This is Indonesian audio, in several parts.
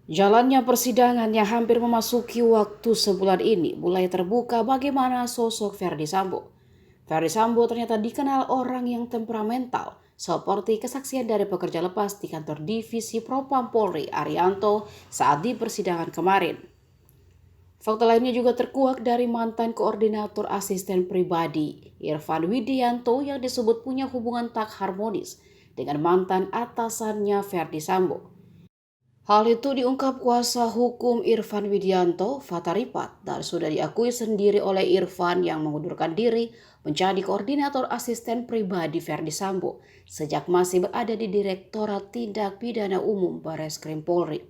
Jalannya persidangan yang hampir memasuki waktu sebulan ini mulai terbuka bagaimana sosok Verdi Sambo. Verdi Sambo ternyata dikenal orang yang temperamental, seperti kesaksian dari pekerja lepas di kantor divisi Propam Polri Arianto saat di persidangan kemarin. Fakta lainnya juga terkuak dari mantan koordinator asisten pribadi Irfan Widianto yang disebut punya hubungan tak harmonis dengan mantan atasannya Verdi Sambo. Hal itu diungkap kuasa hukum Irfan Widianto, Fataripat, dan sudah diakui sendiri oleh Irfan yang mengundurkan diri menjadi koordinator asisten pribadi Verdi Sambo sejak masih berada di Direktorat Tindak Pidana Umum Bareskrim Polri.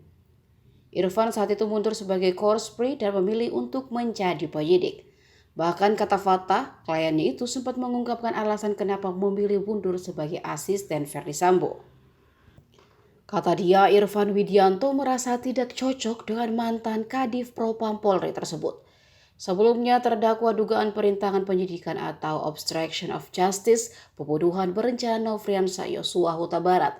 Irfan saat itu mundur sebagai Korspri dan memilih untuk menjadi penyidik. Bahkan kata Fatah, kliennya itu sempat mengungkapkan alasan kenapa memilih mundur sebagai asisten Verdi Sambo. Kata dia, Irfan Widianto merasa tidak cocok dengan mantan Kadif Propam Polri tersebut. Sebelumnya terdakwa dugaan perintangan penyidikan atau obstruction of justice, pembunuhan berencana Nofriansah Yosua Huta Barat.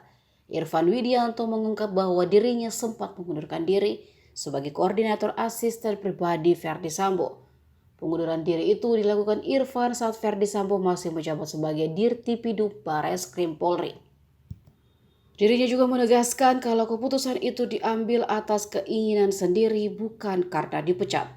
Irfan Widianto mengungkap bahwa dirinya sempat mengundurkan diri sebagai koordinator asisten pribadi Verdi Sambo. Pengunduran diri itu dilakukan Irfan saat Verdi Sambo masih menjabat sebagai Dirtipidum Bareskrim Polri. Dirinya juga menegaskan kalau keputusan itu diambil atas keinginan sendiri bukan karena dipecat.